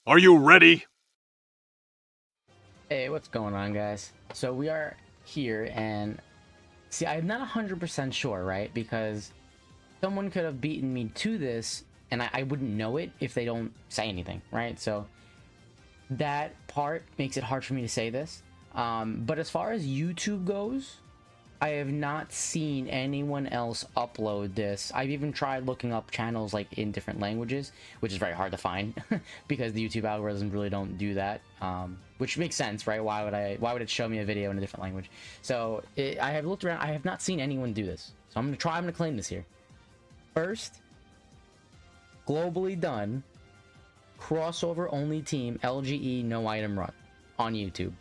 Are you ready? Hey, what's going on, guys? So we are here, and see, I'm not 100% sure, right? Because someone could have beaten me to this, and I wouldn't know it if they don't say anything, right? So that part makes it hard for me to say this. But as far as YouTube goes, I have not seen anyone else upload this. I've even tried looking up channels like in different languages, which is very hard to find because the YouTube algorithms really don't do that. Which makes sense, right? Why would it show me a video in a different language? So I have looked around. I have not seen anyone do this. So I'm gonna claim this here. First, globally done, crossover only team LGE no item run on YouTube.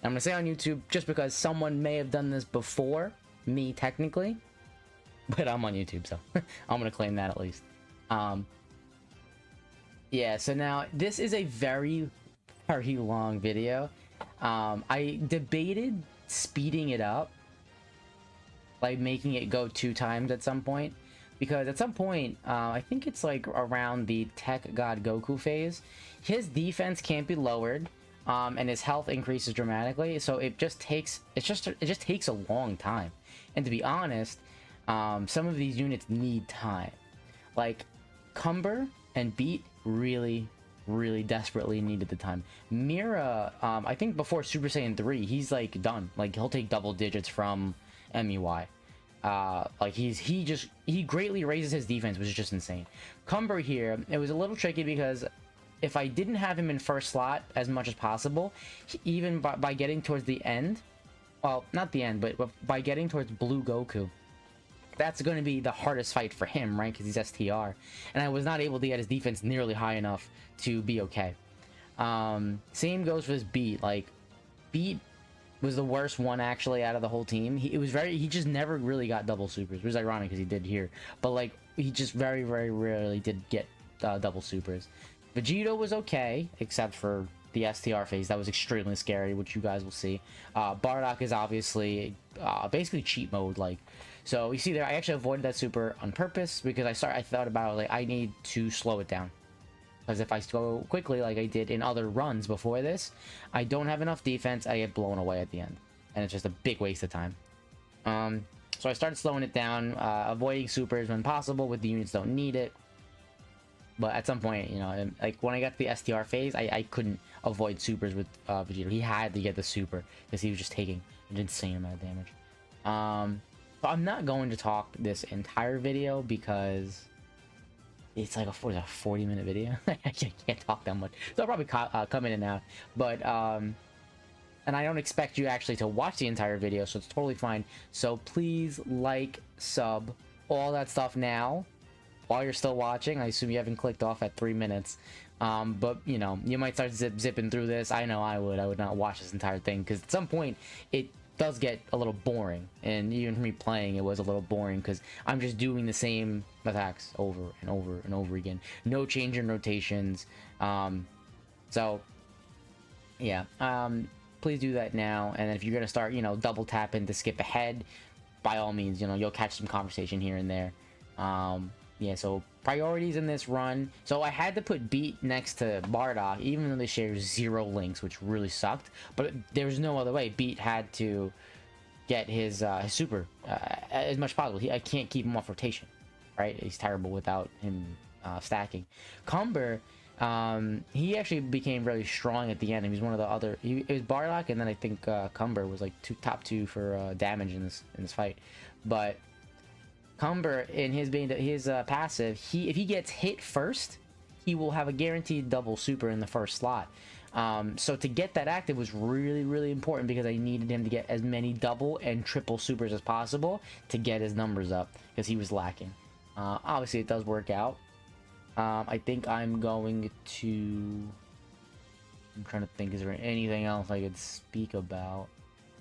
I'm gonna say on YouTube just because someone may have done this before me technically, but I'm on YouTube, so I'm gonna claim that at least. Yeah, so now this is a very long video. I debated speeding it up, like making it go 2 times at some point, because at some point, I think it's like around the Tech God Goku phase, his defense can't be lowered. And his health increases dramatically, so it just takes a long time. And to be honest, some of these units need time. Like Cumber and Beat really desperately needed the time. Mira, I think before Super Saiyan 3, he's like done. Like he'll take double digits from MUI. Like he greatly raises his defense, which is just insane. Cumber here, it was a little tricky because if I didn't have him in first slot as much as possible, even by getting towards the end, well, not the end, but by getting towards Blue Goku, that's going to be the hardest fight for him, right? Because he's STR. And I was not able to get his defense nearly high enough to be okay. Same goes for his Beat. Like, Beat was the worst one, actually, out of the whole team. He just never really got double supers, which is ironic because he did here. But, like, he just very rarely did get double supers. Vegito was okay, except for the STR phase. That was extremely scary, which you guys will see. Bardock is obviously basically cheat mode, like. So you see there, I actually avoided that super on purpose because I thought about, like, I need to slow it down. Because if I go quickly like I did in other runs before this, I don't have enough defense, I get blown away at the end. And it's just a big waste of time. So I started slowing it down, avoiding supers when possible with the units don't need it. But at some point, you know, like when I got to the STR phase, I couldn't avoid supers with Vegito. He had to get the super because he was just taking an insane amount of damage. So I'm not going to talk this entire video because it's like a 40-minute video. I can't talk that much, so I'll probably come in and out. But and I don't expect you actually to watch the entire video, so it's totally fine. So please like, sub, all that stuff now. While you're still watching, I assume you haven't clicked off at 3 minutes. But, you know, you might start zipping through this. I know I would not watch this entire thing, because at some point, it does get a little boring. And even for me playing, it was a little boring, because I'm just doing the same attacks over and over and over again. No change in rotations. So, yeah. Please do that now. And if you're going to start, you know, double tapping to skip ahead, by all means, you know, you'll catch some conversation here and there. Yeah, so priorities in this run. So I had to put Beat next to Bardock, even though they share 0 links, which really sucked. But there was no other way. Beat had to get his super as much as possible. I can't keep him off rotation, right? He's terrible without him stacking. Cumber, he actually became really strong at the end. He was one of the other. It was Bardock, and then I think Cumber was like top two for damage in this fight, but. Cumber in his passive, if he gets hit first, he will have a guaranteed double super in the first slot. So to get that active was really important because I needed him to get as many double and triple supers as possible to get his numbers up because he was lacking. Obviously, it does work out. I think I'm going to. I'm trying to think. Is there anything else I could speak about?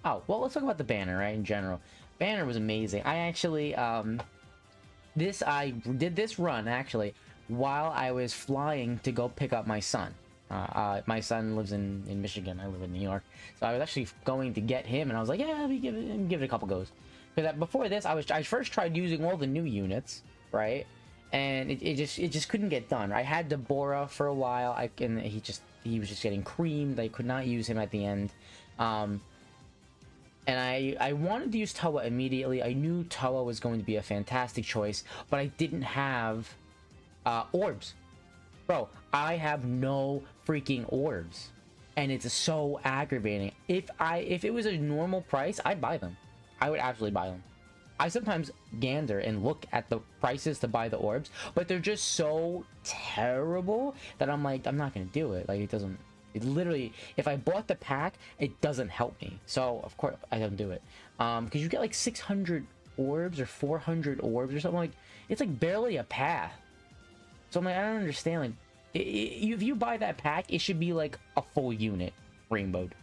Oh, well, let's talk about the banner, right? In general. Banner was amazing. I actually, I did this run, actually, while I was flying to go pick up my son. My son lives in Michigan. I live in New York. So I was actually going to get him, and I was like, yeah, let me give it a couple goes. Because before this, I first tried using all the new units, right? and it just couldn't get done. I had Deborah for a while. He was just getting creamed. I could not use him at the end. And I wanted to use Toa immediately. I knew Toa was going to be a fantastic choice, but I didn't have orbs. Bro, I have no freaking orbs. And it's so aggravating. If it was a normal price, I'd buy them. I would absolutely buy them. I sometimes gander and look at the prices to buy the orbs, but they're just so terrible that I'm like, I'm not gonna do it. Like, it literally, if I bought the pack, it doesn't help me. So of course I don't do it. Because you get like 600 orbs or 400 orbs or something. Like, it's like barely a path. So I'm like, I don't understand. Like, if you buy that pack, it should be like a full unit rainbowed,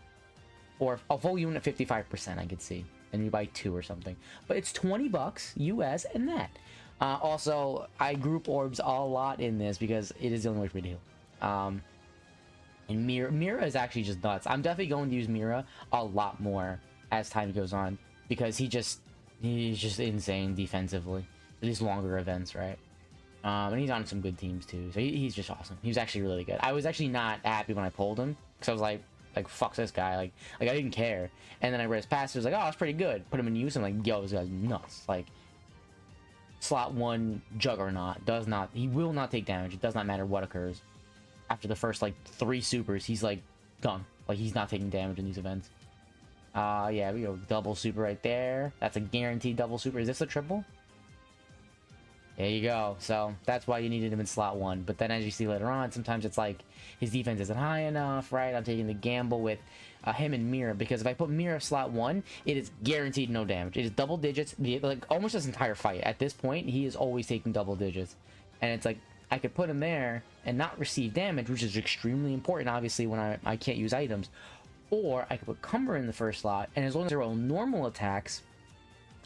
or a full unit 55%. I could see, and you buy 2 or something. But it's $20 US and that. Also, I group orbs a lot in this because it is the only way for me to heal. And Mira is actually just nuts. I'm definitely going to use Mira a lot more as time goes on, because he's just insane defensively for these longer events, right? And he's on some good teams too, so he's just awesome. He was actually really good. I was actually not happy when I pulled him, because I was like fuck this guy, like I didn't care. And then I read his pass, it was like, oh, it's pretty good. Put him in use, I'm like, yo, this guy's nuts. Like, slot 1 juggernaut he will not take damage. It does not matter what occurs. After the first like 3 supers, he's like done. Like, he's not taking damage in these events. Yeah, we go double super right there. That's a guaranteed double super. Is this a triple? There you go. So that's why you needed him in slot 1. But then, as you see later on, sometimes it's like his defense isn't high enough, right? I'm taking the gamble with him and Mira, because if I put Mira slot 1, it is guaranteed no damage. It is double digits, like almost this entire fight. At this point, he is always taking double digits, and it's like I could put him there and not receive damage, which is extremely important, obviously, when I can't use items. Or I could put Cumber in the first slot, and as long as they're all normal attacks,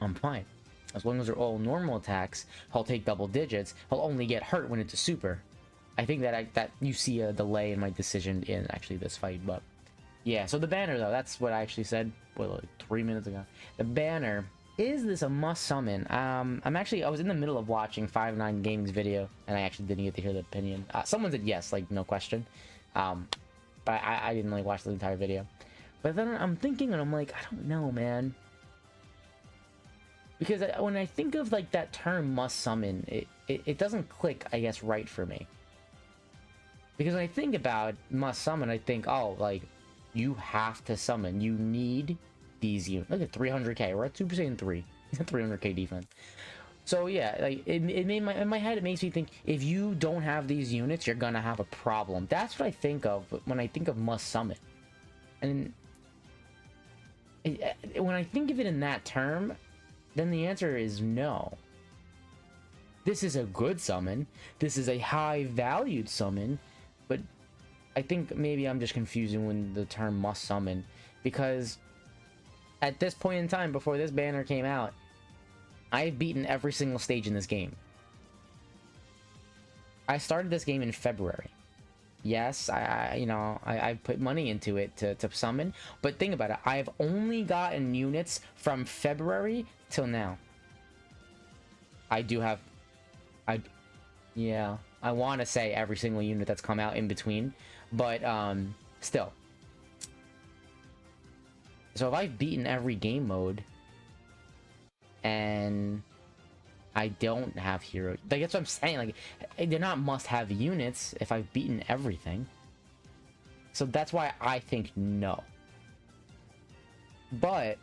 I'm fine. As long as they're all normal attacks, he'll take double digits. He'll only get hurt when it's a super. I think that you see a delay in my decision in actually this fight, but yeah. So the banner, though, that's what I actually said, what, like 3 minutes ago. The banner, is this a must summon? I was in the middle of watching 5-9 Gaming's video, and I actually didn't get to hear the opinion. Someone said yes, like no question, but I didn't really watch the entire video. But then I'm thinking, and I'm like, I don't know, man. Because when I think of like that term must summon, it doesn't click, I guess, right for me. Because when I think about must summon, I think, oh, like, you have to summon. You need these units. Look at 300k. We're at 2% 3. 300k defense. So yeah, like in my head, it makes me think, if you don't have these units, you're gonna have a problem. That's what I think of when I think of must summon. And when I think of it in that term, then the answer is no. This is a good summon. This is a high-valued summon, but I think maybe I'm just confusing when the term must summon, because at this point in time, before this banner came out, I've beaten every single stage in this game. I started this game in February. Yes, I put money into it to summon, but think about it. I've only gotten units from February till now. I want to say every single unit that's come out in between, but still. So if I've beaten every game mode, and I don't have heroes, like, that's what I'm saying. Like, they're not must-have units if I've beaten everything. So that's why I think no. But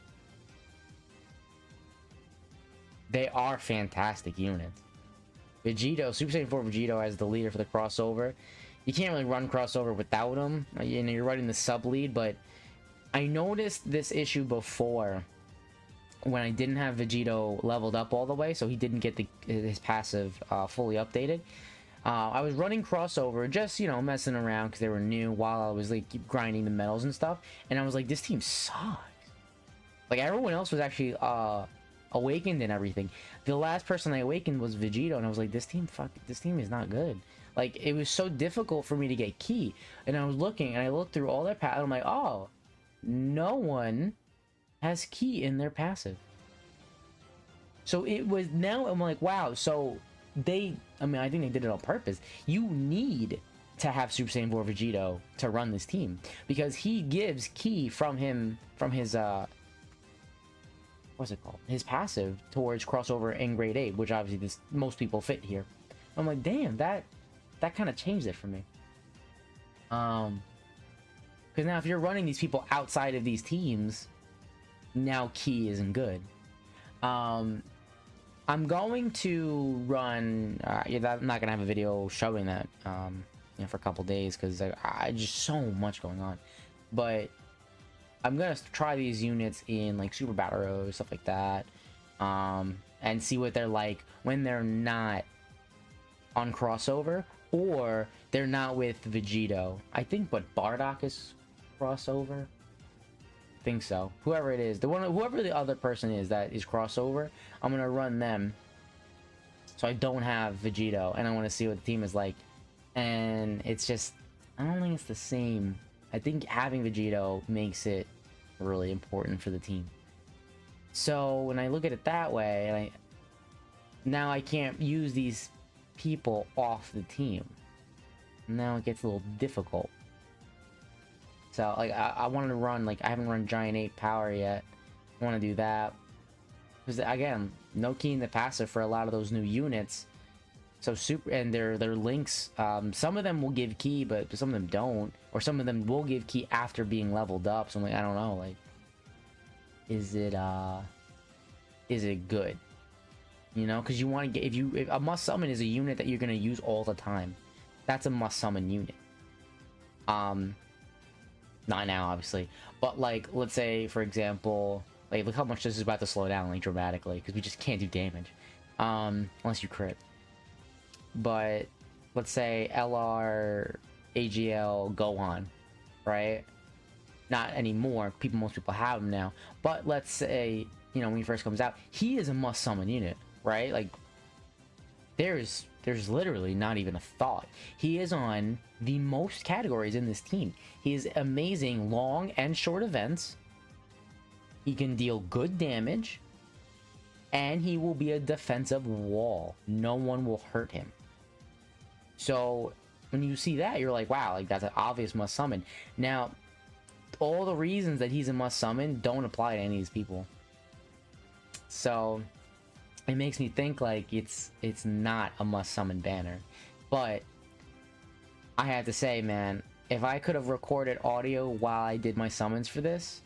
they are fantastic units. Vegito, Super Saiyan 4 Vegito as the leader for the crossover. You can't really run crossover without him. You know, you're running the sub lead, but I noticed this issue before when I didn't have Vegito leveled up all the way, so he didn't get his passive fully updated. I was running crossover, just, you know, messing around because they were new while I was like grinding the medals and stuff, and I was like, this team sucks. Like, everyone else was actually awakened and everything. The last person I awakened was Vegito, and I was like, this team is not good. Like, it was so difficult for me to get key, and I was looking, and I looked through all their paths, and I'm like, oh, no one has key in their passive. So it was, now I'm like, wow, so I mean, I think they did it on purpose. You need to have Super Saiyan 4 Vegito to run this team, because he gives ki from his what's it called, his passive towards crossover in grade 8, which obviously most people fit here. I'm like, damn, that kind of changed it for me. Because now if you're running these people outside of these teams, now ki isn't good. I'm going to run yeah, I'm not gonna have a video showing that you know, for a couple days, because I just so much going on. But I'm gonna try these units in like Super Battle Royale, stuff like that, and see what they're like when they're not on crossover, or they're not with Vegito. I think, but Bardock is crossover. I think so. Whoever it is, whoever the other person is that is crossover, I'm gonna run them, so I don't have Vegito, and I want to see what the team is like. And it's just, I don't think it's the same. I think having Vegito makes it really important for the team. So when I look at it that way, and now I can't use these people off the team. Now it gets a little difficult. So like I wanted to run, like I haven't run Giant 8 Power yet. I want to do that, because again, no key in the passive for a lot of those new units. So super, and their links, some of them will give key, but some of them don't, or some of them will give key after being leveled up. So I'm like, I don't know, like, is it good? You know, because you want to get, if a must summon is a unit that you're gonna use all the time, that's a must summon unit. Not now, obviously, but like, let's say for example, like, look how much this is about to slow down, like, dramatically, because we just can't do damage, unless you crit. But let's say LR AGL Gohan, right? Not anymore. Most people have him now. But let's say, you know, when he first comes out, he is a must summon unit, right? Like, there's literally not even a thought. He is on the most categories in this team. He is amazing long and short events. He can deal good damage, and he will be a defensive wall. No one will hurt him. So when you see that, you're like, wow, like, that's an obvious must summon. Now, all the reasons that he's a must summon don't apply to any of these people. So it makes me think like it's not a must summon banner. But I have to say, man, if I could have recorded audio while I did my summons for this,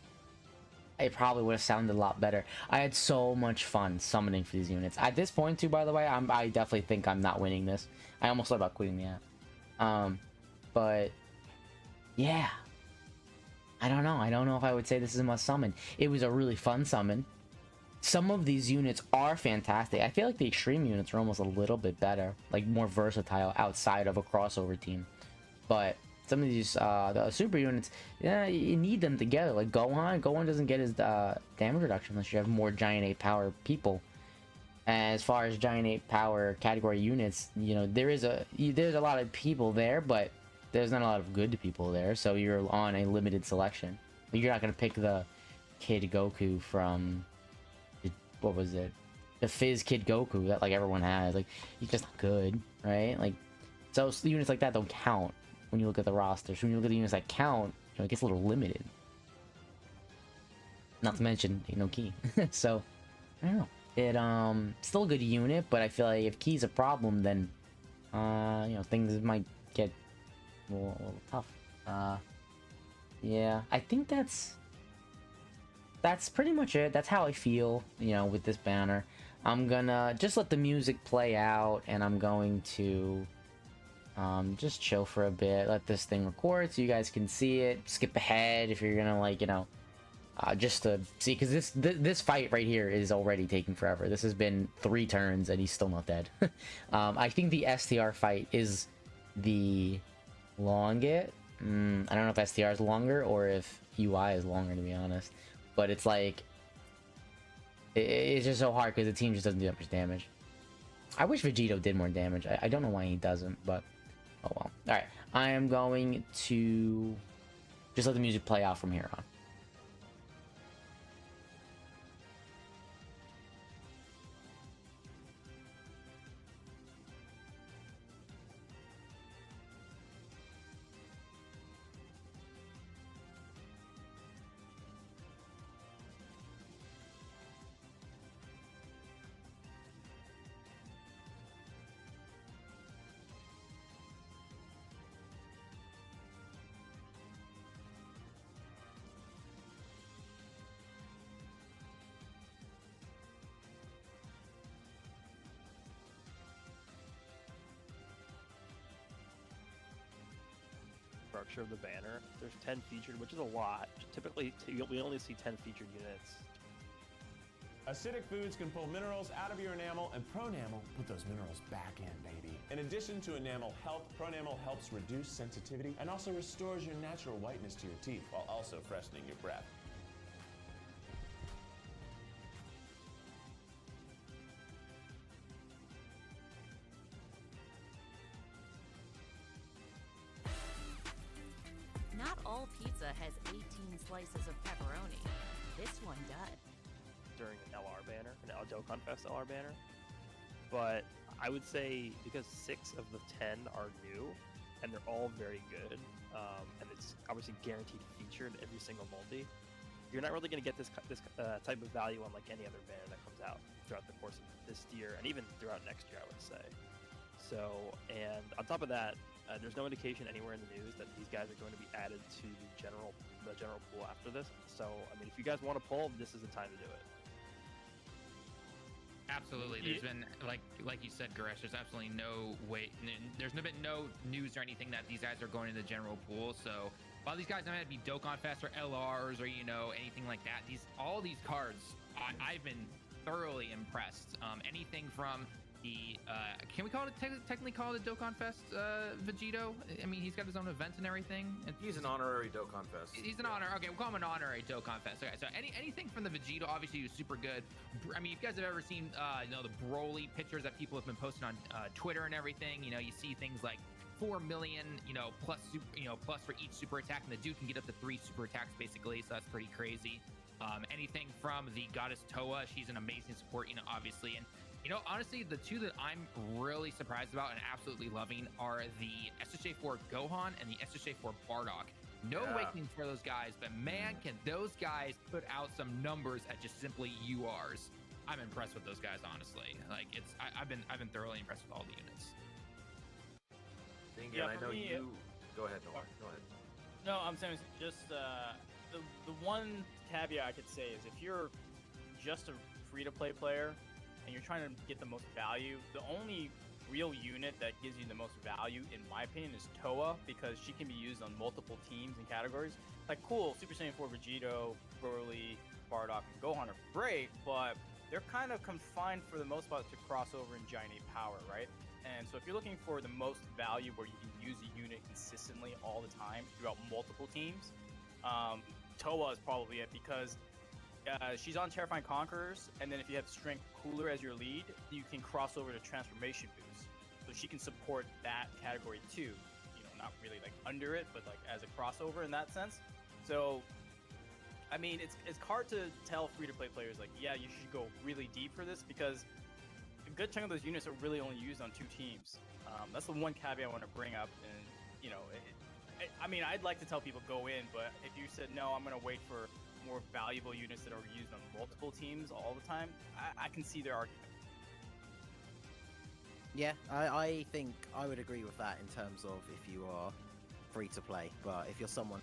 it probably would have sounded a lot better. I had so much fun summoning for these units. At this point, too, by the way, I definitely think I'm not winning this. I almost thought about quitting the app. But yeah, I don't know. I don't know if I would say this is a must summon. It was a really fun summon. Some of these units are fantastic. I feel like the extreme units are almost a little bit better, like more versatile outside of a crossover team. But some of these the super units, yeah, you need them together. Like Gohan doesn't get his damage reduction unless you have more Giant 8 Power people. As far as Giant 8 Power category units, you know, there's a lot of people there, but there's not a lot of good people there, so you're on a limited selection. You're not gonna pick the Kid Goku from what was it, the Fizz Kid Goku that like everyone has. Like, he's just not good, right? Like, so units like that don't count when you look at the roster. So when you look at the units that count, you know, it gets a little limited. Not to mention, you know, key. So I don't know. It still a good unit, but I feel like if key's a problem, then you know, things might get a little tough. Yeah, I think that's pretty much it. That's how I feel, you know, with this banner. I'm gonna just let the music play out, and I'm going to just chill for a bit, let this thing record so you guys can see it. Skip ahead if you're gonna, like, you know, just to see, because this fight right here is already taking forever. This has been 3 turns and he's still not dead. I think the STR fight is the longest. I don't know if STR is longer or if UI is longer, to be honest. But it's like, it's just so hard because the team just doesn't do that much damage. I wish Vegito did more damage. I don't know why he doesn't, but oh well. Alright, I am going to just let the music play out from here on. structure of the banner, there's 10 featured, which is a lot. Typically, we only see 10 featured units. Acidic foods can pull minerals out of your enamel, and Pronamel put those minerals back in, baby. In addition to enamel health, Pronamel helps reduce sensitivity and also restores your natural whiteness to your teeth while also freshening your breath. Not all pizza has 18 slices of pepperoni. This one does. During an LR banner, an Dokkan Fest LR banner. But I would say because 6 of the 10 are new, and they're all very good, and it's obviously guaranteed featured every single multi, you're not really going to get this type of value on like any other banner that comes out throughout the course of this year, and even throughout next year, I would say. So, and on top of that, there's no indication anywhere in the news that these guys are going to be added to the general pool after this. So, I mean, if you guys want to pull, this is the time to do it. Absolutely. There's been, like you said, Goresh, there's absolutely no way, there's been no news or anything that these guys are going to the general pool. So while these guys might be Dokkan Fest or LRs or, you know, anything like that, all these cards, I've been thoroughly impressed. Anything from the, can we call it, technically call it a Dokkan Fest Vegito? I mean, he's got his own event and everything. He's an honorary Dokkan Fest. He's an honor. Okay, we'll call him an honorary Dokkan Fest. Okay, so anything from the Vegito, obviously, was super good. I mean, if you guys have ever seen, you know, the Broly pictures that people have been posting on Twitter and everything, you know, you see things like 4 million, you know, plus for each super attack, and the dude can get up to 3 super attacks basically. So that's pretty crazy. Anything from the Goddess Toa, she's an amazing support, you know, obviously. And you know, honestly, the two that I'm really surprised about and absolutely loving are the SSJ4 Gohan and the SSJ4 Bardock. No awakening for those guys, but man, can those guys put out some numbers at just simply URs. I'm impressed with those guys, honestly. Like, I've been thoroughly impressed with all the units. Yeah, I know you. Go ahead, Noah. Go ahead. No, I'm saying just the one caveat I could say is if you're just a free-to-play player and you're trying to get the most value, the only real unit that gives you the most value, in my opinion, is Toa, because she can be used on multiple teams and categories. Like, cool, Super Saiyan 4 Vegito, Broly, Bardock, and Gohan are great, but they're kind of confined for the most part to crossover and Giant Ape Power, right? And so if you're looking for the most value where you can use a unit consistently all the time throughout multiple teams, Toa is probably it, because she's on Terrifying Conquerors, and then if you have Strength Cooler as your lead, you can cross over to Transformation Boost. So she can support that category too. You know, not really like under it, but like as a crossover in that sense. So, I mean, it's hard to tell free-to-play players, like, yeah, you should go really deep for this, because a good chunk of those units are really only used on 2 teams. That's the one caveat I want to bring up, and, you know, I mean, I'd like to tell people go in, but if you said, no, I'm going to wait for more valuable units that are used on multiple teams all the time, I can see their argument. Yeah, I think I would agree with that in terms of if you are free to play, but if you're someone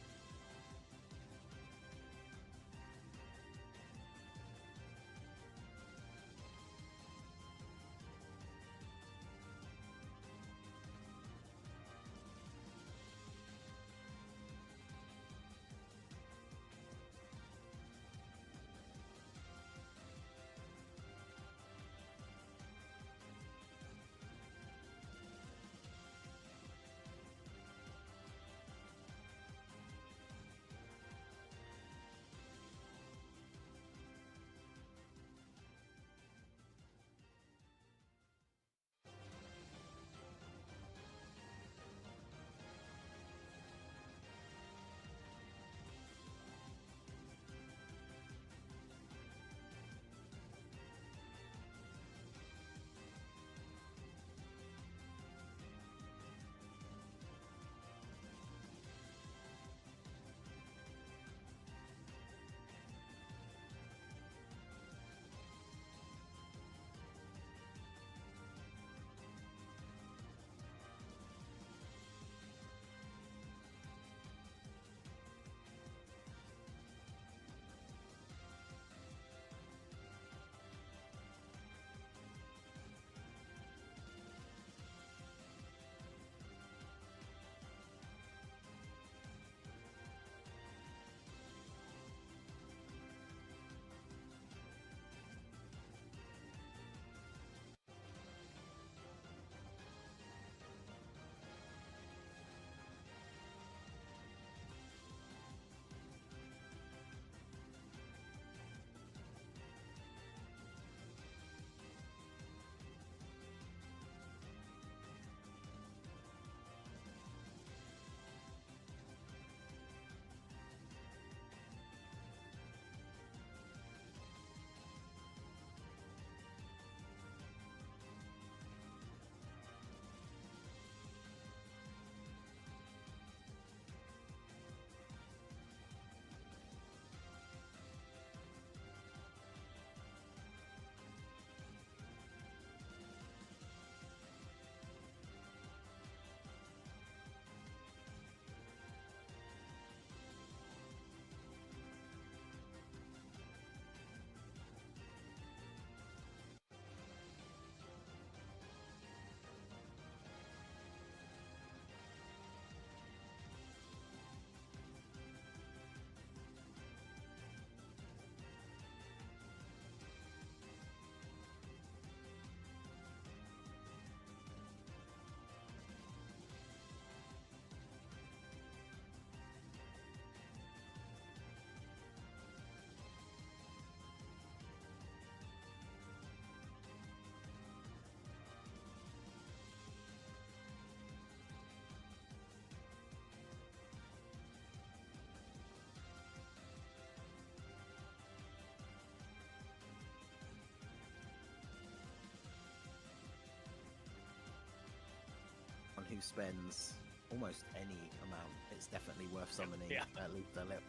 who spends almost any amount, it's definitely worth summoning Yeah. at least a little.